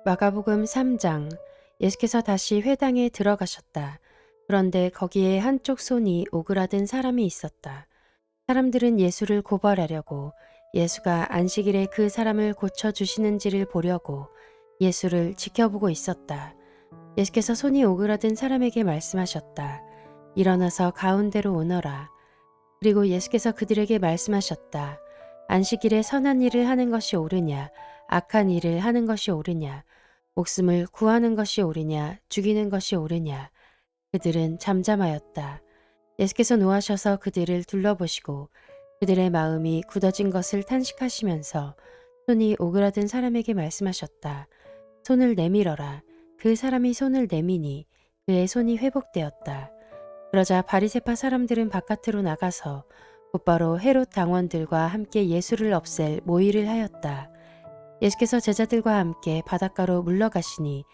마가복음 3장. 예수께서 다시 회당에 들어가셨다. 그런데 거기에 한쪽 손이 오그라든 사람이 있었다. 사람들은 예수를 고발하려고 예수가 안식일에 그 사람을 고쳐주시는지를 보려고 예수를 지켜보고 있었다. 예수께서 손이 오그라든 사람에게 말씀하셨다. 일어나서 가운데로 오너라. 그리고 예수께서 그들에게 말씀하셨다. 안식일에 선한 일을 하는 것이 옳으냐, 악한 일을 하는 것이 옳으냐, 목숨을 구하는 것이 옳으냐, 죽이는 것이 옳으냐. 그들은 잠잠하였다. 예수께서 노하셔서 그들을 둘러보시고 그들의 마음이 굳어진 것을 탄식하시면서 손이 오그라든 사람에게 말씀하셨다. 손을 내밀어라. 그 사람이 손을 내미니 그의 손이 회복되었다. 그러자 바리새파 사람들은 바깥으로 나가서 곧바로 헤롯 당원들과 함께 예수를 없앨 모의를 하였다. 예수께서 제자들과 함께 바닷가로 물러가시니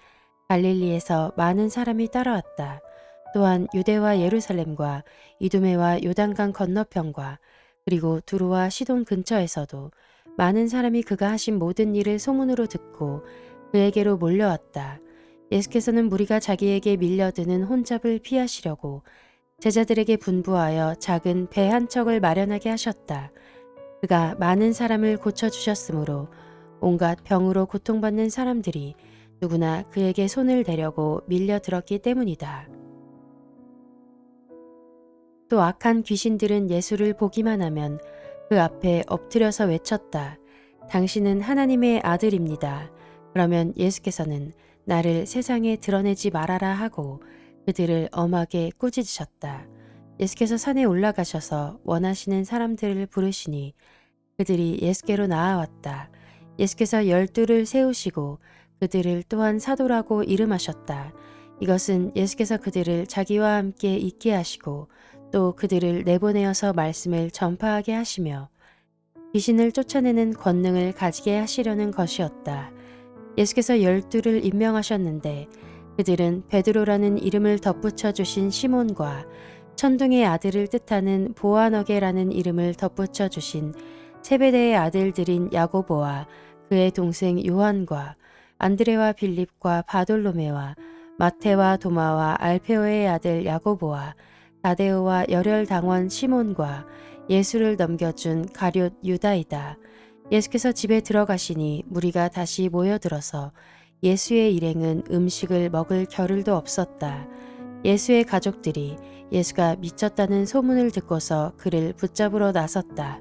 갈릴리에서 많은 사람이 따라왔다. 또한 유대와 예루살렘과 이두메와 요단강 건너편과 그리고 두로와 시돈 근처에서도 많은 사람이 그가 하신 모든 일을 소문으로 듣고 그에게로 몰려왔다. 예수께서는 무리가 자기에게 밀려드는 혼잡을 피하시려고 제자들에게 분부하여 작은 배 한 척을 마련하게 하셨다. 그가 많은 사람을 고쳐주셨으므로 온갖 병으로 고통받는 사람들이 누구나 그에게 손을 대려고 밀려들었기 때문이다. 또 악한 귀신들은 예수를 보기만 하면 그 앞에 엎드려서 외쳤다. 당신은 하나님의 아들입니다. 그러면 예수께서는 나를 세상에 드러내지 말아라 하고 그들을 엄하게 꾸짖으셨다. 예수께서 산에 올라가셔서 원하시는 사람들을 부르시니 그들이 예수께로 나아왔다. 예수께서 12를 세우시고 그들을 또한 사도라고 이름하셨다. 이것은 예수께서 그들을 자기와 함께 있게 하시고 또 그들을 내보내어서 말씀을 전파하게 하시며 귀신을 쫓아내는 권능을 가지게 하시려는 것이었다. 예수께서 12를 임명하셨는데 그들은 베드로라는 이름을 덧붙여 주신 시몬과 천둥의 아들을 뜻하는 보아너게라는 이름을 덧붙여 주신 세베대의 아들들인 야고보와 그의 동생 요한과 안드레와 빌립과 바돌로메와 마테와 도마와 알페오의 아들 야고보와 다데오와 열혈당원 시몬과 예수를 넘겨준 가룟 유다이다. 예수께서 집에 들어가시니 무리가 다시 모여들어서 예수의 일행은 음식을 먹을 겨를도 없었다. 예수의 가족들이 예수가 미쳤다는 소문을 듣고서 그를 붙잡으러 나섰다.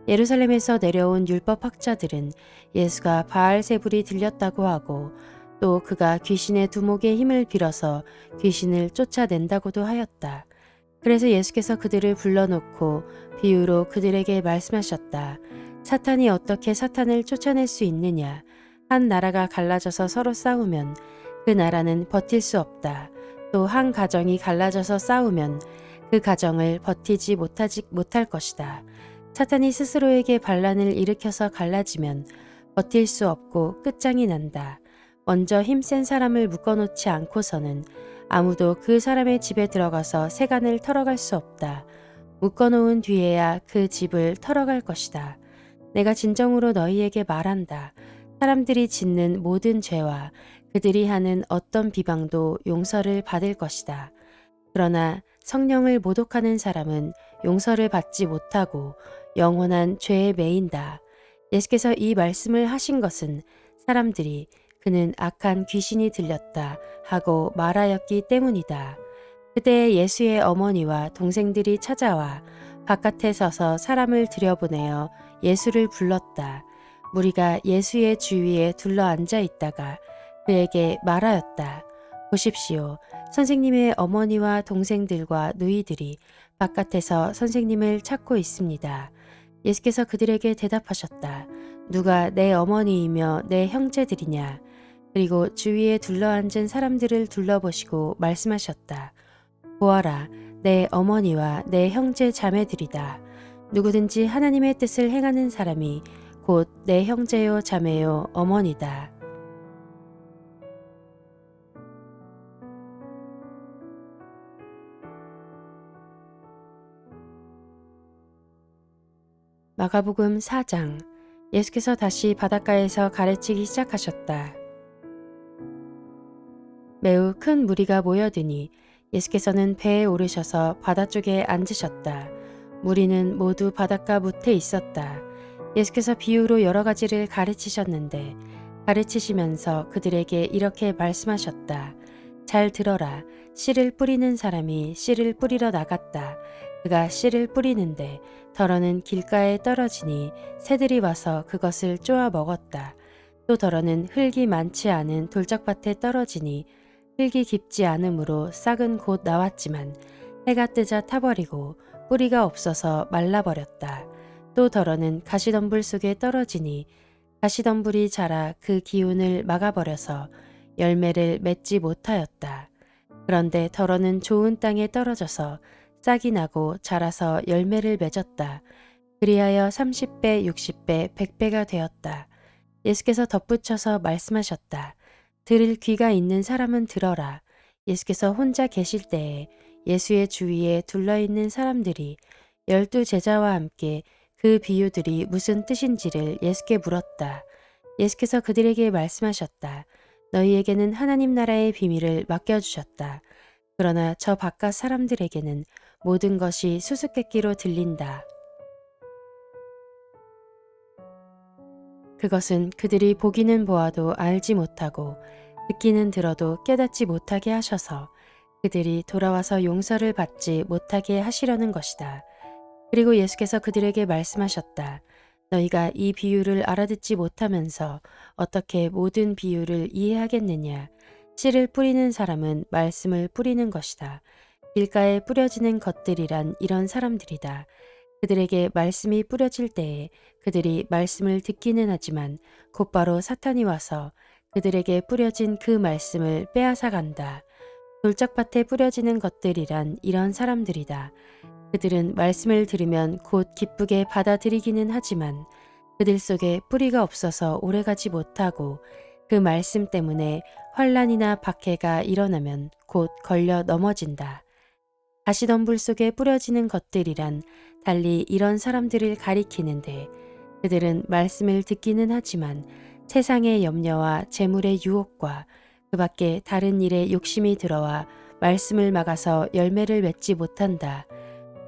예루살렘에서 내려온 율법 학자들은 예수가 바알세불이 들렸다고 하고 또 그가 귀신의 두목의 힘을 빌어서 귀신을 쫓아낸다고도 하였다. 그래서 예수께서 그들을 불러놓고 비유로 그들에게 말씀하셨다. 사탄이 어떻게 사탄을 쫓아낼 수 있느냐? 한 나라가 갈라져서 서로 싸우면 그 나라는 버틸 수 없다. 또 한 가정이 갈라져서 싸우면 그 가정을 버티지 못할 것이다. 사탄이 스스로에게 반란을 일으켜서 갈라지면 버틸 수 없고 끝장이 난다. 먼저 힘센 사람을 묶어놓지 않고서는 아무도 그 사람의 집에 들어가서 세간을 털어갈 수 없다. 묶어놓은 뒤에야 그 집을 털어갈 것이다. 내가 진정으로 너희에게 말한다. 사람들이 짓는 모든 죄와 그들이 하는 어떤 비방도 용서를 받을 것이다. 그러나 성령을 모독하는 사람은 용서를 받지 못하고 영원한 죄에 매인다. 예수께서 이 말씀을 하신 것은 사람들이 그는 악한 귀신이 들렸다 하고 말하였기 때문이다. 그때 예수의 어머니와 동생들이 찾아와 바깥에 서서 사람을 들여보내어 예수를 불렀다. 무리가 예수의 주위에 둘러 앉아 있다가 그에게 말하였다. 보십시오. 선생님의 어머니와 동생들과 누이들이 바깥에서 선생님을 찾고 있습니다. 예수께서 그들에게 대답하셨다. 누가 내 어머니이며 내 형제들이냐? 그리고 주위에 둘러앉은 사람들을 둘러보시고 말씀하셨다. 보아라, 내 어머니와 내 형제 자매들이다. 누구든지 하나님의 뜻을 행하는 사람이 곧 내 형제요 자매요 어머니다. 마가복음 4장. 예수께서 다시 바닷가에서 가르치기 시작하셨다. 매우 큰 무리가 모여드니 예수께서는 배에 오르셔서 바다 쪽에 앉으셨다. 무리는 모두 바닷가 무태 있었다. 예수께서 비유로 여러 가지를 가르치셨는데 가르치시면서 그들에게 이렇게 말씀하셨다. 잘 들어라. 씨를 뿌리는 사람이 씨를 뿌리러 나갔다. 그가 씨를 뿌리는데 덜어는 길가에 떨어지니 새들이 와서 그것을 쪼아 먹었다. 또 덜어는 흙이 많지 않은 돌짝밭에 떨어지니 흙이 깊지 않으므로 싹은 곧 나왔지만 해가 뜨자 타버리고 뿌리가 없어서 말라버렸다. 또 덜어는 가시덤불 속에 떨어지니 가시덤불이 자라 그 기운을 막아버려서 열매를 맺지 못하였다. 그런데 덜어는 좋은 땅에 떨어져서 싹이 나고 자라서 열매를 맺었다. 그리하여 30배, 60배, 100배가 되었다. 예수께서 덧붙여서 말씀하셨다. 들을 귀가 있는 사람은 들어라. 예수께서 혼자 계실 때에 예수의 주위에 둘러있는 사람들이 12 제자와 함께 그 비유들이 무슨 뜻인지를 예수께 물었다. 예수께서 그들에게 말씀하셨다. 너희에게는 하나님 나라의 비밀을 맡겨주셨다. 그러나 저 바깥 사람들에게는 모든 것이 수수께끼로 들린다. 그것은 그들이 보기는 보아도 알지 못하고 듣기는 들어도 깨닫지 못하게 하셔서 그들이 돌아와서 용서를 받지 못하게 하시려는 것이다. 그리고 예수께서 그들에게 말씀하셨다. 너희가 이 비유를 알아듣지 못하면서 어떻게 모든 비유를 이해하겠느냐. 씨를 뿌리는 사람은 말씀을 뿌리는 것이다. 길가에 뿌려지는 것들이란 이런 사람들이다. 그들에게 말씀이 뿌려질 때에 그들이 말씀을 듣기는 하지만 곧바로 사탄이 와서 그들에게 뿌려진 그 말씀을 빼앗아 간다. 돌짝밭에 뿌려지는 것들이란 이런 사람들이다. 그들은 말씀을 들으면 곧 기쁘게 받아들이기는 하지만 그들 속에 뿌리가 없어서 오래가지 못하고 그 말씀 때문에 환난이나 박해가 일어나면 곧 걸려 넘어진다. 가시덤불 속에 뿌려지는 것들이란 달리 이런 사람들을 가리키는데 그들은 말씀을 듣기는 하지만 세상의 염려와 재물의 유혹과 그 밖에 다른 일에 욕심이 들어와 말씀을 막아서 열매를 맺지 못한다.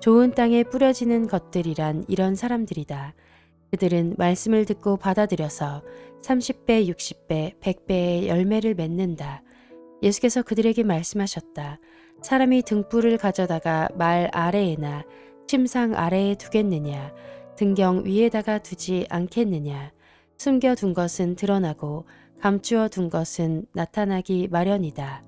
좋은 땅에 뿌려지는 것들이란 이런 사람들이다. 그들은 말씀을 듣고 받아들여서 30배, 60배, 100배의 열매를 맺는다. 예수께서 그들에게 말씀하셨다. 사람이 등불을 가져다가 말 아래에나 침상 아래에 두겠느냐? 등경 위에다가 두지 않겠느냐? 숨겨둔 것은 드러나고 감추어 둔 것은 나타나기 마련이다.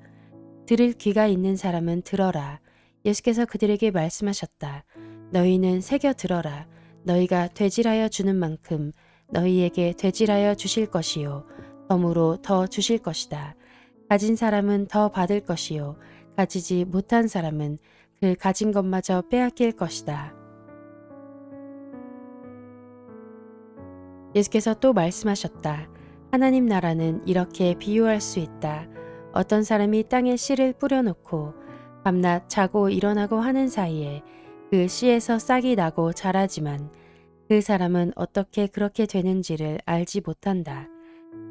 들을 귀가 있는 사람은 들어라. 예수께서 그들에게 말씀하셨다. 너희는 새겨 들어라. 너희가 되질하여 주는 만큼 너희에게 되질하여 주실 것이요. 덤으로 더 주실 것이다. 가진 사람은 더 받을 것이요. 가지지 못한 사람은 그 가진 것마저 빼앗길 것이다. 예수께서 또 말씀하셨다. 하나님 나라는 이렇게 비유할 수 있다. 어떤 사람이 땅에 씨를 뿌려놓고 밤낮 자고 일어나고 하는 사이에 그 씨에서 싹이 나고 자라지만 그 사람은 어떻게 그렇게 되는지를 알지 못한다.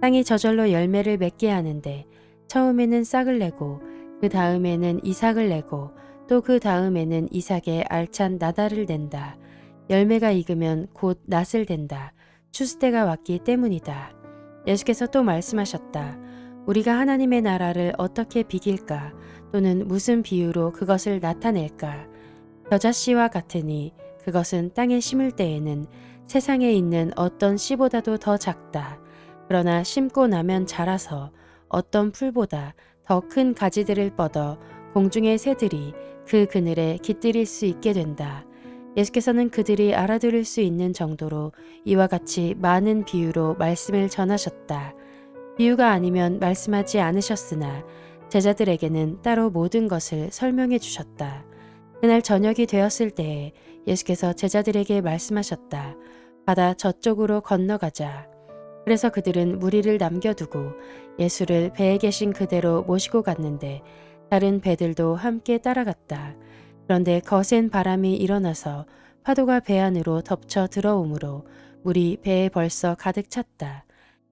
땅이 저절로 열매를 맺게 하는데 처음에는 싹을 내고 그 다음에는 이삭을 내고 또 그 다음에는 이삭에 알찬 나달을 낸다. 열매가 익으면 곧 낫을 댄다. 추수때가 왔기 때문이다. 예수께서 또 말씀하셨다. 우리가 하나님의 나라를 어떻게 비길까? 또는 무슨 비유로 그것을 나타낼까? 겨자씨와 같으니 그것은 땅에 심을 때에는 세상에 있는 어떤 씨보다도 더 작다. 그러나 심고 나면 자라서 어떤 풀보다 더 큰 가지들을 뻗어 공중의 새들이 그 그늘에 깃들일 수 있게 된다. 예수께서는 그들이 알아들을 수 있는 정도로 이와 같이 많은 비유로 말씀을 전하셨다. 비유가 아니면 말씀하지 않으셨으나 제자들에게는 따로 모든 것을 설명해 주셨다. 그날 저녁이 되었을 때에 예수께서 제자들에게 말씀하셨다. 바다 저쪽으로 건너가자. 그래서 그들은 무리를 남겨두고 예수를 배에 계신 그대로 모시고 갔는데 다른 배들도 함께 따라갔다. 그런데 거센 바람이 일어나서 파도가 배 안으로 덮쳐 들어오므로 물이 배에 벌써 가득 찼다.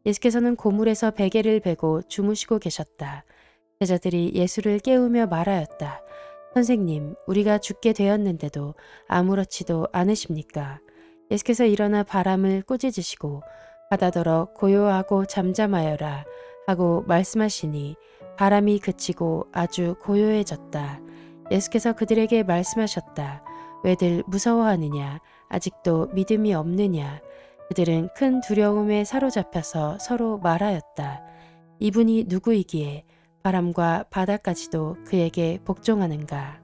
예수께서는 고물에서 베개를 베고 주무시고 계셨다. 제자들이 예수를 깨우며 말하였다. 선생님, 우리가 죽게 되었는데도 아무렇지도 않으십니까? 예수께서 일어나 바람을 꾸짖으시고 바다더러 고요하고 잠잠하여라 하고 말씀하시니 바람이 그치고 아주 고요해졌다. 예수께서 그들에게 말씀하셨다. 왜들 무서워하느냐? 아직도 믿음이 없느냐? 그들은 큰 두려움에 사로잡혀서 서로 말하였다. 이분이 누구이기에 바람과 바다까지도 그에게 복종하는가?